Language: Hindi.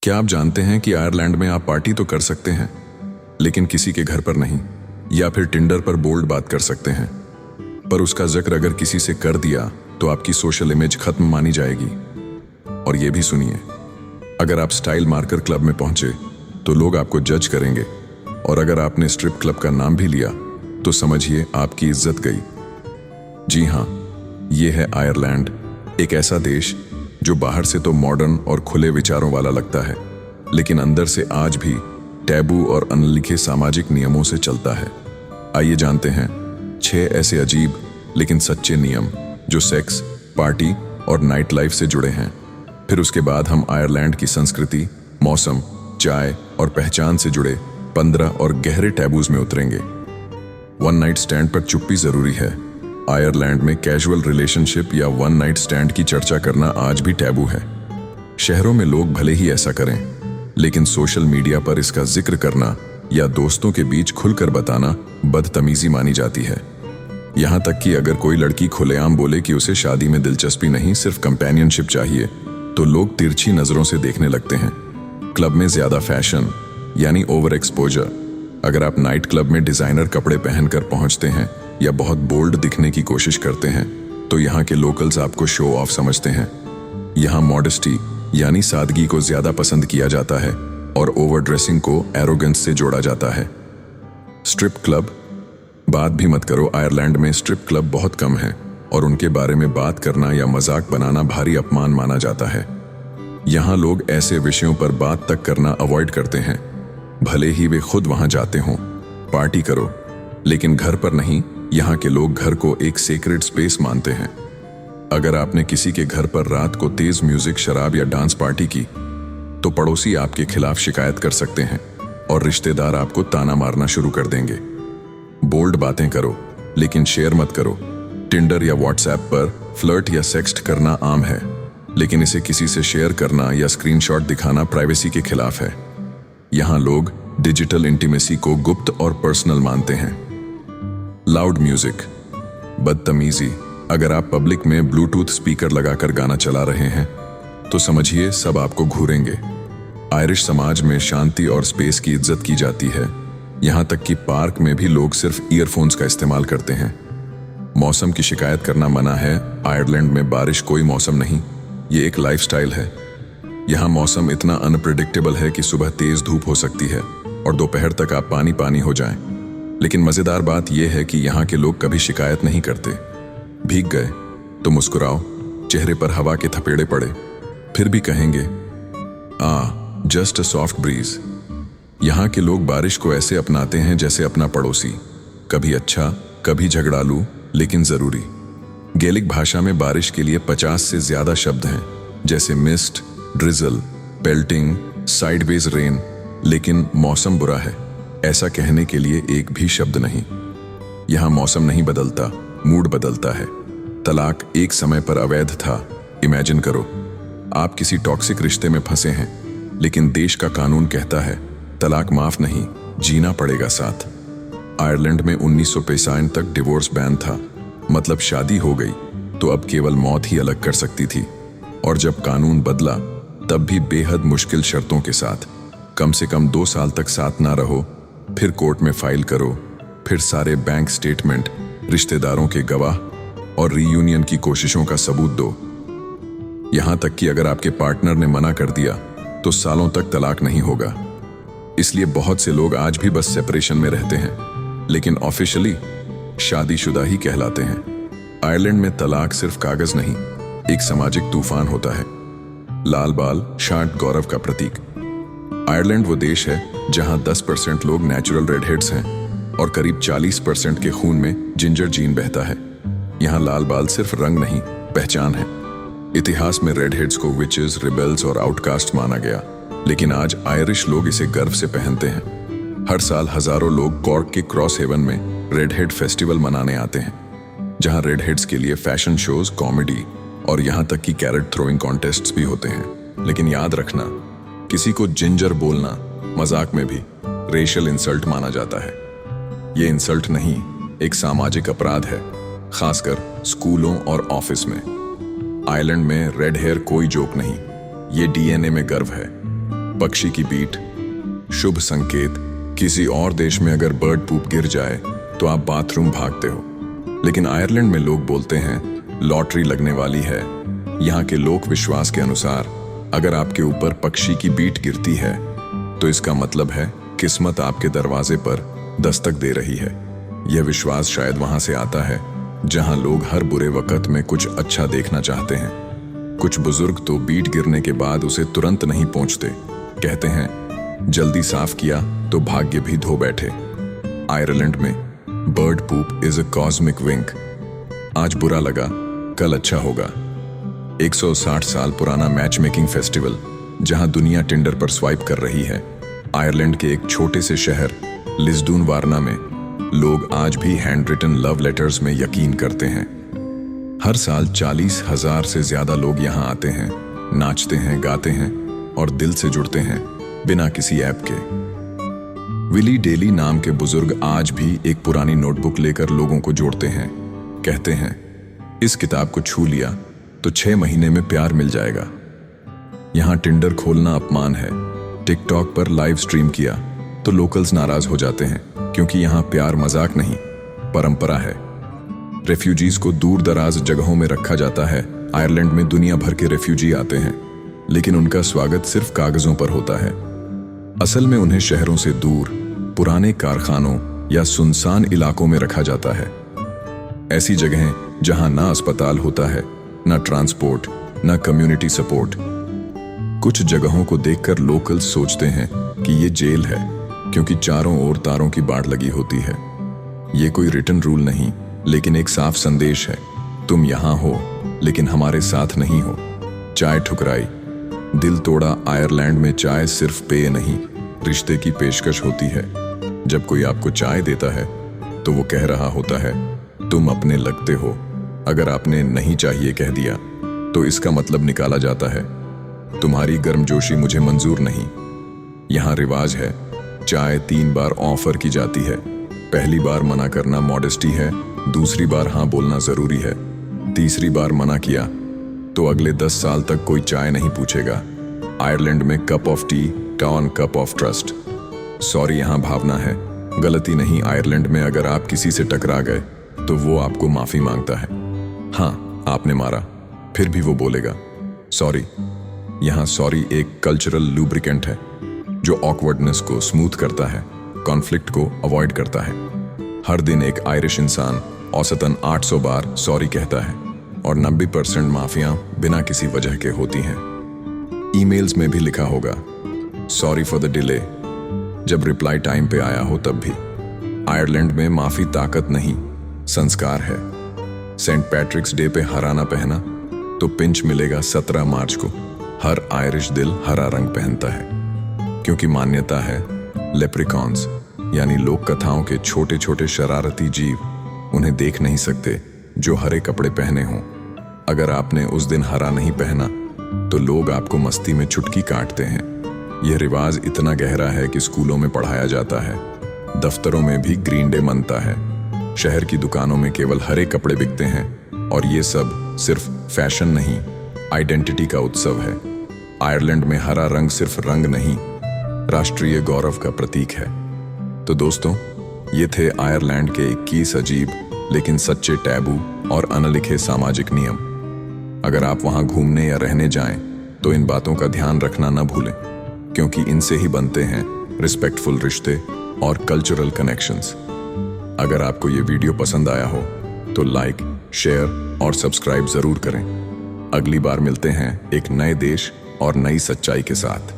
क्या आप जानते हैं कि आयरलैंड में आप पार्टी तो कर सकते हैं, लेकिन किसी के घर पर नहीं, या फिर टिंडर पर बोल्ड बात कर सकते हैं, पर उसका जिक्र अगर किसी से कर दिया तो आपकी सोशल इमेज खत्म मानी जाएगी। और ये भी सुनिए, अगर आप स्टाइल मार्कर क्लब में पहुंचे तो लोग आपको जज करेंगे, और अगर आपने स्ट्रिप क्लब का नाम भी लिया तो समझिए आपकी इज्जत गई। जी हाँ, ये है आयरलैंड, एक ऐसा देश जो बाहर से तो मॉडर्न और खुले विचारों वाला लगता है, लेकिन अंदर से आज भी टैबू और अनलिखे सामाजिक नियमों से चलता है। आइए जानते हैं 6 ऐसे अजीब लेकिन सच्चे नियम जो सेक्स, पार्टी और नाइट लाइफ से जुड़े हैं। फिर उसके बाद हम आयरलैंड की संस्कृति, मौसम, चाय और पहचान से जुड़े 15 और गहरे टैबूज में उतरेंगे। वन नाइट स्टैंड पर चुप्पी जरूरी है। आयरलैंड में कैजुअल रिलेशनशिप या वन नाइट स्टैंड की चर्चा करना आज भी टैबू है। शहरों में लोग भले ही ऐसा करें, लेकिन सोशल मीडिया पर इसका जिक्र करना या दोस्तों के बीच खुलकर बताना बदतमीजी मानी जाती है। यहाँ तक कि अगर कोई लड़की खुलेआम बोले कि उसे शादी में दिलचस्पी नहीं, सिर्फ कंपेनियनशिप चाहिए, तो लोग तिरछी नजरों से देखने लगते हैं। क्लब में ज्यादा फैशन यानी ओवर एक्सपोजर। अगर आप नाइट क्लब में डिजाइनर कपड़े पहनकर पहुंचते हैं या बहुत बोल्ड दिखने की कोशिश करते हैं, तो यहाँ के लोकल्स आपको शो ऑफ समझते हैं। यहाँ मॉडेस्टी यानी सादगी को ज्यादा पसंद किया जाता है और ओवर ड्रेसिंग को एरोगेंस से जोड़ा जाता है। स्ट्रिप क्लब, बात भी मत करो, आयरलैंड में स्ट्रिप क्लब बहुत कम है और उनके बारे में बात करना या मजाक बनाना भारी अपमान माना जाता है। यहाँ लोग ऐसे विषयों पर बात तक करना अवॉइड करते हैं, भले ही वे खुद वहां जाते हों। पार्टी करो, लेकिन घर पर नहीं। यहाँ के लोग घर को एक सेक्रेड स्पेस मानते हैं। अगर आपने किसी के घर पर रात को तेज म्यूजिक, शराब या डांस पार्टी की, तो पड़ोसी आपके खिलाफ शिकायत कर सकते हैं और रिश्तेदार आपको ताना मारना शुरू कर देंगे। बोल्ड बातें करो, लेकिन शेयर मत करो। टिंडर या व्हाट्सएप पर फ्लर्ट या सेक्स्ट करना आम है, लेकिन इसे किसी से शेयर करना या स्क्रीनशॉट दिखाना प्राइवेसी के खिलाफ है। यहाँ लोग डिजिटल इंटीमेसी को गुप्त और पर्सनल मानते हैं। लाउड म्यूजिक, बदतमीजी। अगर आप पब्लिक में ब्लूटूथ स्पीकर लगाकर गाना चला रहे हैं, तो समझिए सब आपको घूरेंगे। आयरिश समाज में शांति और स्पेस की इज्जत की जाती है। यहाँ तक कि पार्क में भी लोग सिर्फ ईयरफोन्स का इस्तेमाल करते हैं। मौसम की शिकायत करना मना है। आयरलैंड में बारिश कोई मौसम नहीं, ये एक लाइफस्टाइल है। यहाँ मौसम इतना अनप्रेडिक्टेबल है कि सुबह तेज धूप हो सकती है और दोपहर तक आप पानी पानी हो जाएं। लेकिन मजेदार बात यह है कि यहाँ के लोग कभी शिकायत नहीं करते। भीग गए तो मुस्कुराओ, चेहरे पर हवा के थपेड़े पड़े, फिर भी कहेंगे जस्ट अ सॉफ्ट ब्रीज। यहाँ के लोग बारिश को ऐसे अपनाते हैं जैसे अपना पड़ोसी, कभी अच्छा कभी झगड़ालू, लेकिन जरूरी। गैलिक भाषा में बारिश के लिए 50 से ज्यादा शब्द हैं, जैसे mist, drizzle, pelting, sideways rain. लेकिन मौसम बुरा है ऐसा कहने के लिए एक भी शब्द नहीं। यहाँ मौसम नहीं बदलता, मूड बदलता है। तलाक एक समय पर अवैध था। इमेजिन करो, आप किसी टॉक्सिक रिश्ते में फंसे हैं, लेकिन देश का कानून कहता है तलाक माफ नहीं, जीना पड़ेगा साथ। आयरलैंड में 1965 तक डिवोर्स बैन था, मतलब शादी हो गई तो अब केवल मौत ही अलग कर सकती थी। और जब कानून बदला, तब भी बेहद मुश्किल शर्तों के साथ। कम से कम 2 साल तक साथ ना रहो, फिर कोर्ट में फाइल करो, फिर सारे बैंक स्टेटमेंट, रिश्तेदारों के गवाह और रीयूनियन की कोशिशों का सबूत दो। यहां तक कि अगर आपके पार्टनर ने मना कर दिया तो सालों तक तलाक नहीं होगा। इसलिए बहुत से लोग आज भी बस सेपरेशन में रहते हैं, लेकिन ऑफिशियली शादीशुदा ही कहलाते हैं। आयरलैंड में तलाक सिर्फ कागज नहीं, एक सामाजिक तूफान होता है। लाल बाल शांत गौरव का प्रतीक। आयरलैंड वो देश है जहां 10% लोग नेचुरल रेडहेड्स हैं और करीब 40% के खून में जिंजर जीन बहता है। यहाँ लाल बाल सिर्फ रंग नहीं, पहचान है। इतिहास में रेडहेड्स को विचेस, रिबेल्स और आउटकास्ट माना गया, लेकिन आज आयरिश लोग इसे गर्व से पहनते हैं। हर साल हजारों लोग कॉर्क के क्रॉस हेवन में रेडहेड फेस्टिवल मनाने आते हैं, जहां रेडहेड्स के लिए फैशन शोज, कॉमेडी और यहाँ तक कि कैरेट थ्रोइंग कॉन्टेस्ट्स भी होते हैं। लेकिन याद रखना, किसी को जिंजर बोलना मजाक में भी रेशियल इंसल्ट माना जाता है। ये इंसल्ट नहीं, एक सामाजिक अपराध है, खासकर स्कूलों और ऑफिस में। आयरलैंड में रेड हेयर कोई जोक नहीं, ये डीएनए में गर्व है। पक्षी की बीट, शुभ संकेत। किसी और देश में अगर बर्ड पूप गिर जाए तो आप बाथरूम भागते हो, लेकिन आयरलैंड में लोग बोलते हैं लॉटरी लगने वाली है। यहाँ के लोक विश्वास के अनुसार अगर आपके ऊपर पक्षी की बीट गिरती है तो इसका मतलब है किस्मत आपके दरवाजे पर दस्तक दे रही है। यह विश्वास शायद वहां से आता है जहां लोग हर बुरे वक्त में कुछ अच्छा देखना चाहते हैं। कुछ बुजुर्ग तो बीट गिरने के बाद उसे तुरंत नहीं पोंछते, कहते हैं जल्दी साफ किया तो भाग्य भी धो बैठे। आयरलैंड में bird poop is a cosmic wink. आज बुरा लगा, कल अच्छा होगा। 160 साल पुराना मैच मेकिंग फेस्टिवल जहां दुनिया टिंडर पर स्वाइप कर रही है। आयरलैंड के एक छोटे से शहर लिस्डून वार्ना में लोग आज भी हैंड रिटन लव लेटर्स में यकीन करते हैं। हर साल 40,000 से ज्यादा लोग यहाँ आते हैं, नाचते हैं, गाते हैं और दिल से जुड़ते हैं बिना किसी ऐप के। विली डेली नाम के बुजुर्ग आज भी एक पुरानी नोटबुक लेकर लोगों को जोड़ते हैं। कहते हैं इस किताब को छू लिया तो 6 महीने में प्यार मिल जाएगा। यहाँ टिंडर खोलना अपमान है। टिकटॉक पर लाइव स्ट्रीम किया तो लोकल्स नाराज हो जाते हैं, क्योंकि यहाँ प्यार मजाक नहीं, परंपरा है। रेफ्यूजीज को दूर दराज जगहों में रखा जाता है। आयरलैंड में दुनिया भर के रेफ्यूजी आते हैं, लेकिन उनका स्वागत सिर्फ कागजों पर होता है। असल में उन्हें शहरों से दूर, पुराने कारखानों या सुनसान इलाकों में रखा जाता है। ऐसी जगहें जहां ना अस्पताल होता है, ना ट्रांसपोर्ट, ना कम्युनिटी सपोर्ट। कुछ जगहों को देखकर लोकल्स सोचते हैं कि ये जेल है, क्योंकि चारों ओर तारों की बाड़ लगी होती है। ये कोई रिटन रूल नहीं, लेकिन एक साफ संदेश है, तुम यहाँ हो लेकिन हमारे साथ नहीं हो। चाय ठुकराई, दिल तोड़ा। आयरलैंड में चाय सिर्फ पेय नहीं, रिश्ते की पेशकश होती है। जब कोई आपको चाय देता है तो वो कह रहा होता है तुम अपने लगते हो। अगर आपने नहीं चाहिए कह दिया तो इसका मतलब निकाला जाता है तुम्हारी गर्मजोशी मुझे मंजूर नहीं। यहाँ रिवाज है, चाय 3 बार ऑफर की जाती है। पहली बार मना करना मॉडेस्टी है, दूसरी बार हाँ बोलना जरूरी है, तीसरी बार मना किया तो अगले 10 साल तक कोई चाय नहीं पूछेगा। आयरलैंड में cup of T turn cup of trust. Sorry यहाँ भावना है, गलती नहीं। आयरलैंड में अगर आप किसी से टकरा गए तो वो आपको माफी मांगता है। हाँ, आपने मारा, फिर भी वो बोलेगा सॉरी। यहाँ सॉरी एक कल्चरल लुब्रिकेंट है जो ऑकवर्डनेस को स्मूथ करता है, कॉन्फ्लिक्ट को अवॉइड करता है। हर दिन एक आयरिश इंसान औसतन 800 बार सॉरी कहता है और 90% माफियां बिना किसी वजह के होती हैं। ईमेल्स में भी लिखा होगा सॉरी फॉर द डिले, जब रिप्लाई टाइम पे आया हो तब भी। आयरलैंड में माफी ताकत नहीं, संस्कार है। सेंट पैट्रिक्स डे पे हराना पहना तो पिंच मिलेगा 17 मार्च को। हर आयरिश दिल हरा रंग पहनता है, क्योंकि मान्यता है लेप्रिकॉन्स यानी लोक कथाओं के छोटे छोटे शरारती जीव उन्हें देख नहीं सकते जो हरे कपड़े पहने हों। अगर आपने उस दिन हरा नहीं पहना तो लोग आपको मस्ती में चुटकी काटते हैं। यह रिवाज इतना गहरा है कि स्कूलों में पढ़ाया जाता है, दफ्तरों में भी ग्रीन डे मनता है। शहर की दुकानों में केवल हरे कपड़े बिकते हैं और ये सब सिर्फ फैशन नहीं, आइडेंटिटी का उत्सव है। आयरलैंड में हरा रंग सिर्फ रंग नहीं, राष्ट्रीय गौरव का प्रतीक है। तो दोस्तों, ये थे आयरलैंड के 21 अजीब लेकिन सच्चे टैबू और अनलिखे सामाजिक नियम। अगर आप वहां घूमने या रहने जाएं तो इन बातों का ध्यान रखना न भूलें, क्योंकि इनसे ही बनते हैं रिस्पेक्टफुल रिश्ते और कल्चरल कनेक्शंस। अगर आपको ये वीडियो पसंद आया हो तो लाइक, शेयर और सब्सक्राइब जरूर करें। अगली बार मिलते हैं एक नए देश और नई सच्चाई के साथ।